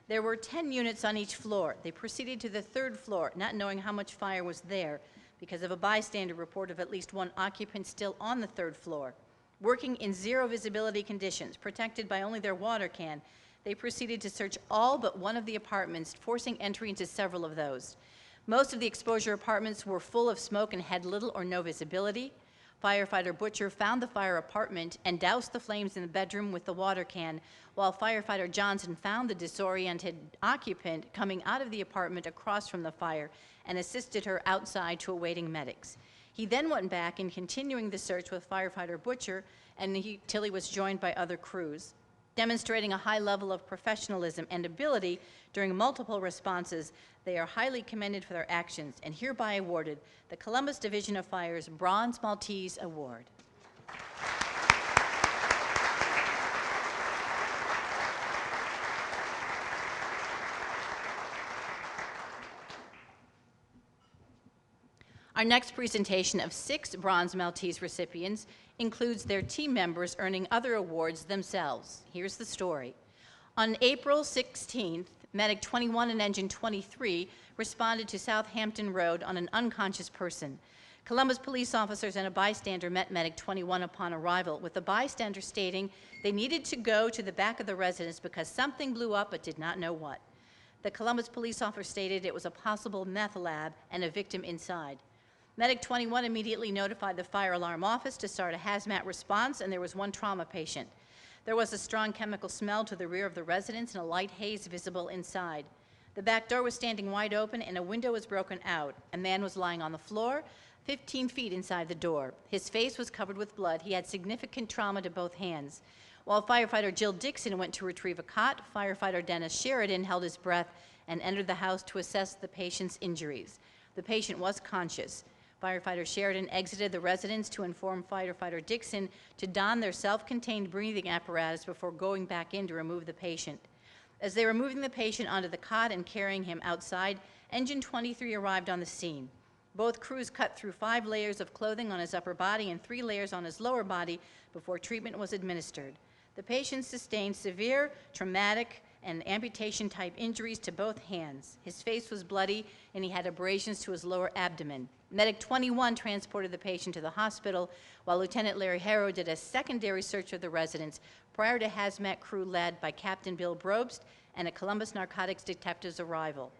There were 10 units on each floor. They proceeded to the 3rd floor, not knowing how much fire was there because of a bystander report of at least 1 occupant still on the 3rd floor. Working in 0 visibility conditions, protected by only their water can, they proceeded to search all but 1 of the apartments, forcing entry into several of those. Most of the exposure apartments were full of smoke and had little or no visibility. Firefighter Butcher found the fire apartment and doused the flames in the bedroom with the water can, while firefighter Johnson found the disoriented occupant coming out of the apartment across from the fire and assisted her outside to awaiting medics. He then went back and continuing the search with firefighter Butcher till he was joined by other crews. Demonstrating a high level of professionalism and ability during multiple responses, they are highly commended for their actions and hereby awarded the Columbus Division of Fire's Bronze Maltese Award. Our next presentation of 6 Bronze Maltese recipients includes their team members earning other awards themselves. Here's the story. On April 16th, Medic 21 and Engine 23 responded to Southampton Road on an unconscious person. Columbus police officers and a bystander met Medic 21 upon arrival, with the bystander stating they needed to go to the back of the residence because something blew up but did not know what. The Columbus police officer stated it was a possible meth lab and a victim inside. Medic 21 immediately notified the fire alarm office to start a hazmat response, and there was 1 trauma patient. There was a strong chemical smell to the rear of the residence and a light haze visible inside. The back door was standing wide open and a window was broken out. A man was lying on the floor, 15 feet inside the door. His face was covered with blood. He had significant trauma to both hands. While firefighter Jill Dixon went to retrieve a cot, firefighter Dennis Sheridan held his breath and entered the house to assess the patient's injuries. The patient was conscious. Firefighter Sheridan exited the residence to inform firefighter Dixon to don their self-contained breathing apparatus before going back in to remove the patient. As they were moving the patient onto the cot and carrying him outside, Engine 23 arrived on the scene. Both crews cut through 5 layers of clothing on his upper body and 3 layers on his lower body before treatment was administered. The patient sustained severe, traumatic, and amputation-type injuries to both hands. His face was bloody, and he had abrasions to his lower abdomen. Medic 21 transported the patient to the hospital, while Lieutenant Larry Harrow did a secondary search of the residence prior to hazmat crew led by Captain Bill Brobst and a Columbus Narcotics detective's arrival.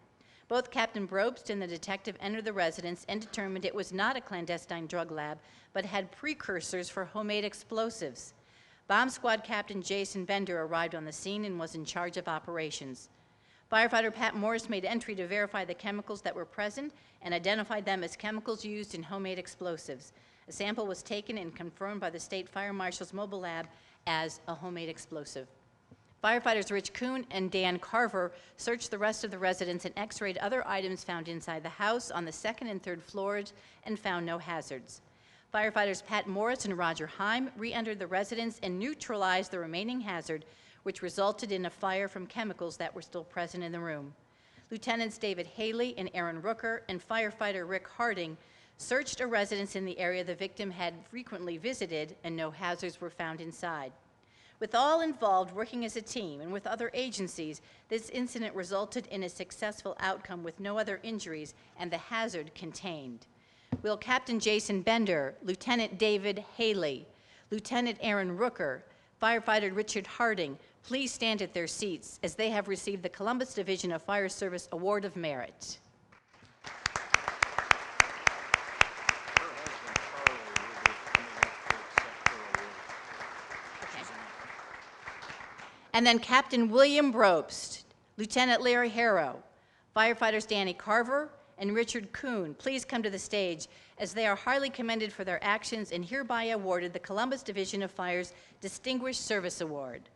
Both Captain Brobst and the detective entered the residence and determined it was not a clandestine drug lab, but had precursors for homemade explosives. Bomb Squad Captain Jason Bender arrived on the scene and was in charge of operations. Firefighter Pat Morris made entry to verify the chemicals that were present and identified them as chemicals used in homemade explosives. A sample was taken and confirmed by the State Fire Marshal's mobile lab as a homemade explosive. Firefighters Rich Kuhn and Dan Carver searched the rest of the residence and x-rayed other items found inside the house on the 2nd and 3rd floors and found no hazards. Firefighters Pat Morris and Roger Heim re-entered the residence and neutralized the remaining hazard, which resulted in a fire from chemicals that were still present in the room. Lieutenants David Haley and Aaron Rooker and firefighter Rick Harding searched a residence in the area the victim had frequently visited, and no hazards were found inside. With all involved working as a team and with other agencies, this incident resulted in a successful outcome with no other injuries and the hazard contained. Will Captain Jason Bender, Lieutenant David Haley, Lieutenant Aaron Rooker, firefighter Richard Harding, please stand at their seats as they have received the Columbus Division of Fire Service Award of Merit. And then Captain William Brobst, Lieutenant Larry Harrow, firefighters Danny Carver and Richard Kuhn, please come to the stage as they are highly commended for their actions and hereby awarded the Columbus Division of Fire's Distinguished Service Award.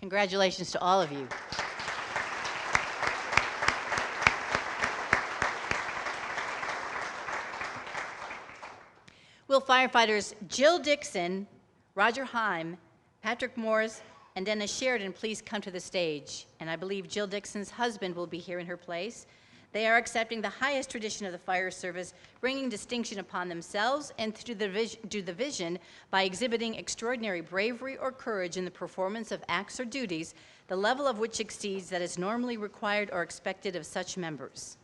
Congratulations to all of you. Will firefighters Jill Dixon, Roger Heim, Patrick Morris, and Dennis Sheridan please come to the stage? And I believe Jill Dixon's husband will be here in her place. They are accepting the highest tradition of the fire service, bringing distinction upon themselves and to the vision by exhibiting extraordinary bravery or courage in the performance of acts or duties, the level of which exceeds that is normally required or expected of such members.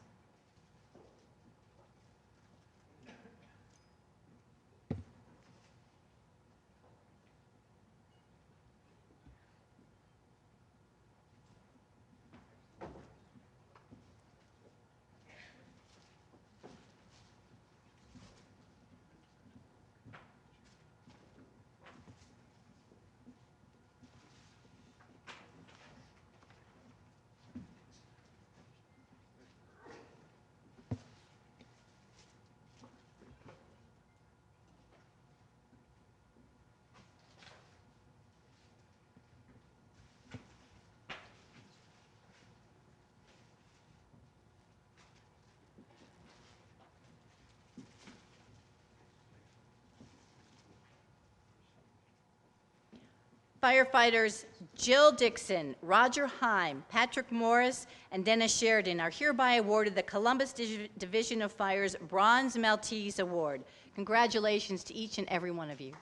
Firefighters Jill Dixon, Roger Heim, Patrick Morris, and Dennis Sheridan are hereby awarded the Columbus Division of Fire's Bronze Maltese Award. Congratulations to each and every one of you.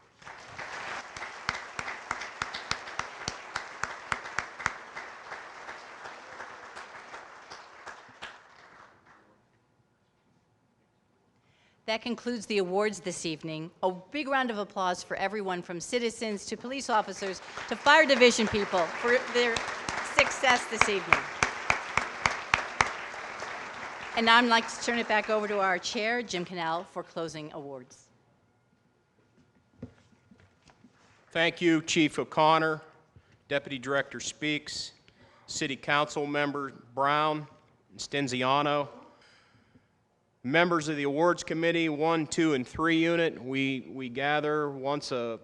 That concludes the awards this evening. A big round of applause for everyone from citizens to police officers to fire division people for their success this evening. And now I'd like to turn it back over to our chair, Jim Cannell, for closing awards. Thank you, Chief O'Connor, Deputy Director Speaks, City Council Member Brown and Stenziano, members of the awards committee, 1, 2, and 3 unit. We gather once a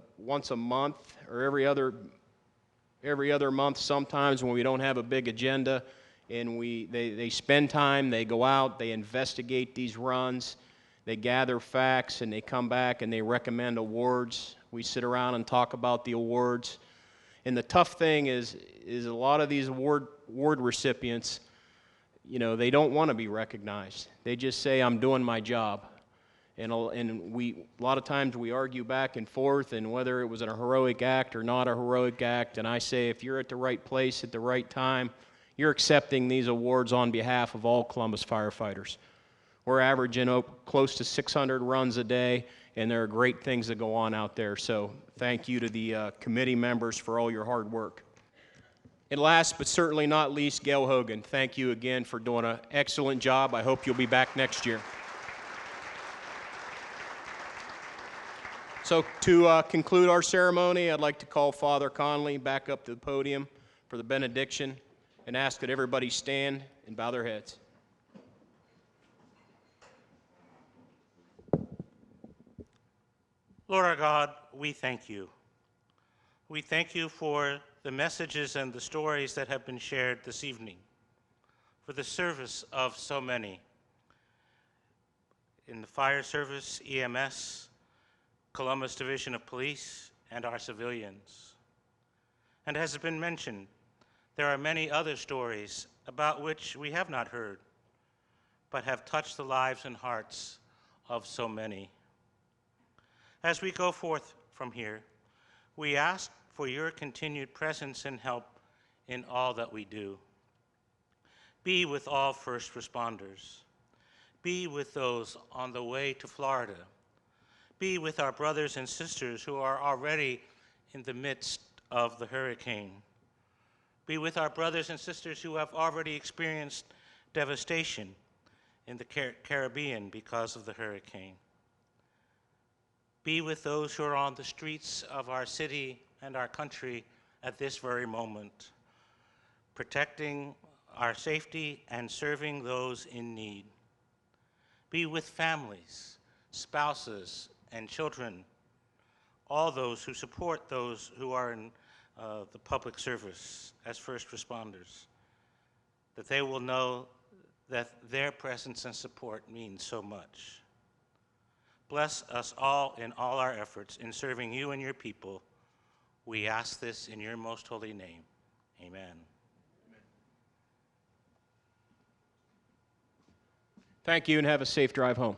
month or every other month sometimes when we don't have a big agenda, and they spend time, they go out, they investigate these runs, they gather facts, and they come back and they recommend awards. We sit around and talk about the awards. And the tough thing is a lot of these award recipients, you know, they don't want to be recognized. They just say, I'm doing my job. And a lot of times we argue back and forth, and whether it was a heroic act or not a heroic act, and I say, if you're at the right place at the right time, you're accepting these awards on behalf of all Columbus firefighters. We're averaging close to 600 runs a day, and there are great things that go on out there. So thank you to the committee members for all your hard work. And last but certainly not least, Gail Hogan, thank you again for doing an excellent job. I hope you'll be back next year. So to conclude our ceremony, I'd like to call Father Conley back up to the podium for the benediction and ask that everybody stand and bow their heads. Lord our God, we thank you. We thank you for the messages and the stories that have been shared this evening, for the service of so many in the fire service, EMS, Columbus Division of Police, and our civilians. And as has been mentioned, there are many other stories about which we have not heard, but have touched the lives and hearts of so many. As we go forth from here, we ask for your continued presence and help in all that we do. Be with all first responders. Be with those on the way to Florida. Be with our brothers and sisters who are already in the midst of the hurricane. Be with our brothers and sisters who have already experienced devastation in the Caribbean because of the hurricane. Be with those who are on the streets of our city and our country at this very moment, protecting our safety and serving those in need. Be with families, spouses, and children, all those who support those who are in the public service as first responders, that they will know that their presence and support means so much. Bless us all in all our efforts in serving you and your people. We ask this in your most holy name. Amen. Thank you and have a safe drive home.